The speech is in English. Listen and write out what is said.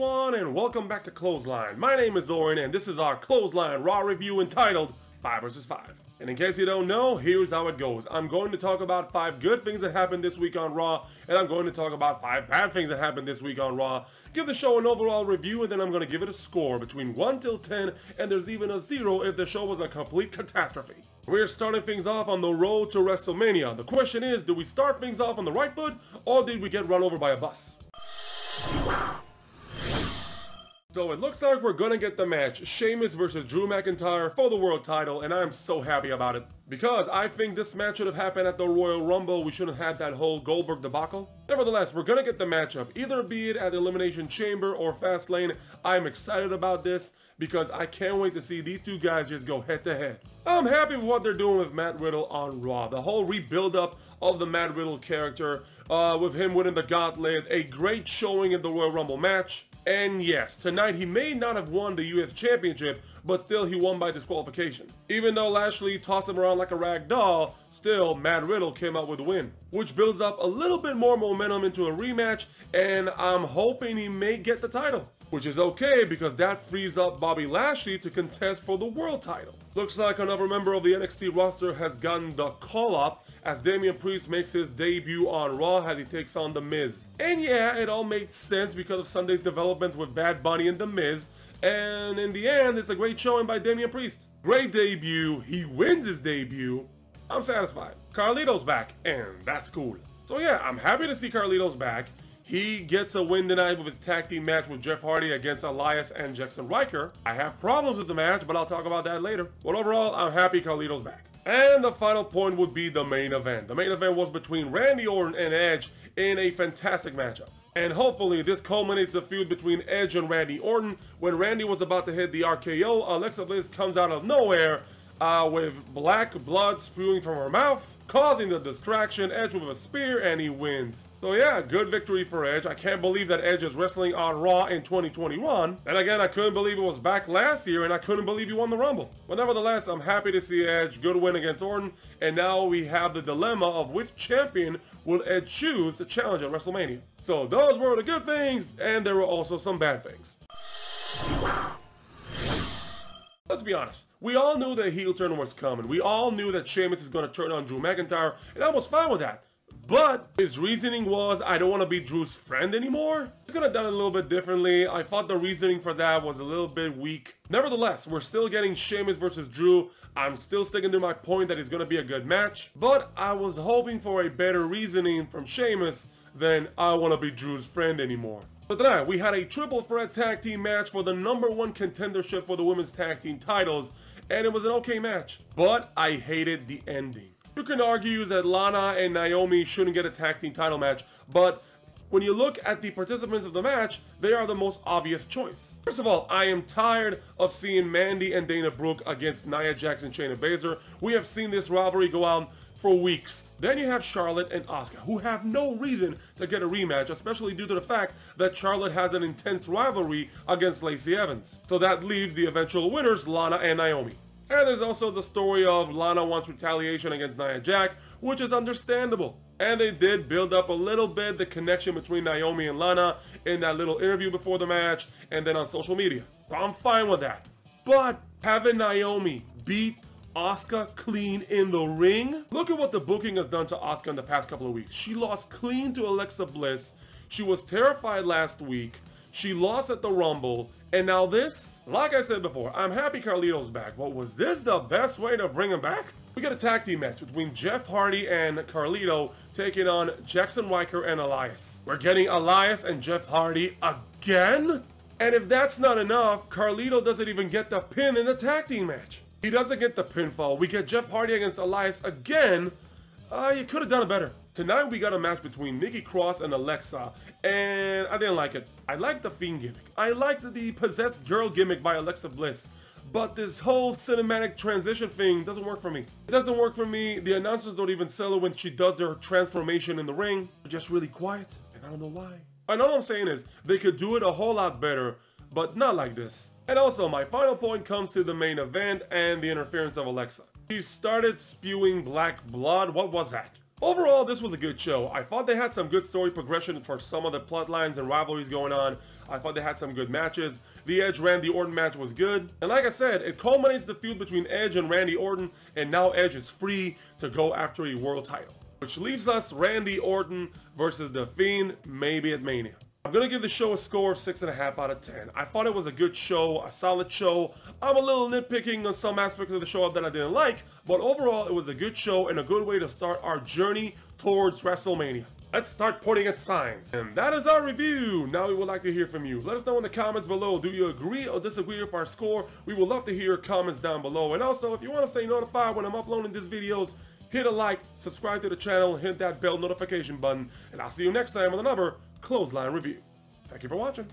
everyone, and welcome back to Clothesline. My name is Oren, and this is our Clothesline Raw review entitled 5 vs 5. And in case you don't know, here's how it goes. I'm going to talk about 5 good things that happened this week on Raw, and I'm going to talk about 5 bad things that happened this week on Raw, give the show an overall review, and then I'm going to give it a score between 1 till 10, and there's even a 0 if the show was a complete catastrophe. We're starting things off on the road to WrestleMania. The question is, do we start things off on the right foot, or did we get run over by a bus? So it looks like we're gonna get the match, Sheamus versus Drew McIntyre for the world title, and I'm so happy about it. Because I think this match should have happened at the Royal Rumble. We shouldn't have had that whole Goldberg debacle. Nevertheless, we're gonna get the matchup, either be it at Elimination Chamber or Fastlane. I'm excited about this because I can't wait to see these two guys just go head to head. I'm happy with what they're doing with Matt Riddle on Raw. The whole rebuild up of the Matt Riddle character, with him winning the gauntlet, a great showing in the Royal Rumble match. And yes, tonight he may not have won the US Championship, but still he won by disqualification. Even though Lashley tossed him around like a rag doll, still Matt Riddle came out with a win, which builds up a little bit more momentum into a rematch, and I'm hoping he may get the title. Which is okay because that frees up Bobby Lashley to contest for the world title. Looks like another member of the NXT roster has gotten the call up as Damian Priest makes his debut on Raw as he takes on The Miz. And yeah, it all makes sense because of Sunday's development with Bad Bunny and The Miz. And in the end, it's a great showing by Damian Priest. Great debut, he wins his debut. I'm satisfied. Carlito's back, and that's cool. So yeah, I'm happy to see Carlito's back. He gets a win tonight with his tag team match with Jeff Hardy against Elias and Jackson Ryker. I have problems with the match, but I'll talk about that later. But overall, I'm happy Carlito's back. And the final point would be the main event. The main event was between Randy Orton and Edge in a fantastic matchup. And hopefully this culminates the feud between Edge and Randy Orton. When Randy was about to hit the RKO, Alexa Bliss comes out of nowhere with black blood spewing from her mouth, causing the distraction. Edge with a spear, and he wins. So yeah, good victory for Edge. I can't believe that Edge is wrestling on Raw in 2021. And again, I couldn't believe it was back last year, and I couldn't believe he won the Rumble. But nevertheless, I'm happy to see Edge. Good win against Orton. And now we have the dilemma of which champion will Edge choose to challenge at WrestleMania. So those were the good things, and there were also some bad things. Let's be honest. We all knew that heel turn was coming. We all knew that Sheamus is going to turn on Drew McIntyre, and I was fine with that. But his reasoning was, I don't want to be Drew's friend anymore. He could have done it a little bit differently. I thought the reasoning for that was a little bit weak. Nevertheless, we're still getting Sheamus versus Drew. I'm still sticking to my point that it's going to be a good match. But I was hoping for a better reasoning from Sheamus than I want to be Drew's friend anymore. So tonight, we had a triple threat tag team match for the #1 contendership for the women's tag team titles. And it was an okay match. But I hated the ending. You can argue that Lana and Naomi shouldn't get a tag team title match, but when you look at the participants of the match, they are the most obvious choice. First of all, I am tired of seeing Mandy and Dana Brooke against Nia Jax and Shayna Baszler. We have seen this rivalry go on for weeks. Then you have Charlotte and Asuka, who have no reason to get a rematch, especially due to the fact that Charlotte has an intense rivalry against Lacey Evans. So that leaves the eventual winners, Lana and Naomi. And there's also the story of Lana wants retaliation against Nia Jax, which is understandable. And they did build up a little bit the connection between Naomi and Lana in that little interview before the match and then on social media. So I'm fine with that. But having Naomi beat Asuka clean in the ring? Look at what the booking has done to Asuka in the past couple of weeks. She lost clean to Alexa Bliss. She was terrified last week. She lost at the Rumble. And now this? Like I said before, I'm happy Carlito's back, but was this the best way to bring him back? We got a tag team match between Jeff Hardy and Carlito taking on Jackson Ryker and Elias. We're getting Elias and Jeff Hardy again? And if that's not enough, Carlito doesn't even get the pin in the tag team match. He doesn't get the pinfall. We get Jeff Hardy against Elias again. You could have done it better. Tonight we got a match between Nikki Cross and Alexa, and I didn't like it. I liked the Fiend gimmick. I liked the possessed girl gimmick by Alexa Bliss. But this whole cinematic transition thing doesn't work for me. It doesn't work for me. The announcers don't even sell her when she does their transformation in the ring. They're just really quiet, and I don't know why. And all I'm saying is, they could do it a whole lot better, but not like this. And also, my final point comes to the main event and the interference of Alexa. She started spewing black blood. What was that? Overall, this was a good show. I thought they had some good story progression for some of the plot lines and rivalries going on. I thought they had some good matches. The Edge-Randy Orton match was good. And like I said, it culminates the feud between Edge and Randy Orton, and now Edge is free to go after a world title. Which leaves us Randy Orton versus The Fiend, maybe at Mania. I'm going to give the show a score of 6.5 out of 10. I thought it was a good show, a solid show. I'm a little nitpicking on some aspects of the show that I didn't like, but overall it was a good show and a good way to start our journey towards WrestleMania. Let's start pointing at signs. And that is our review. Now we would like to hear from you. Let us know in the comments below. Do you agree or disagree with our score? We would love to hear your comments down below. And also, if you want to stay notified when I'm uploading these videos, hit a like, subscribe to the channel, hit that bell notification button, and I'll see you next time with another Clothesline review. Thank you for watching.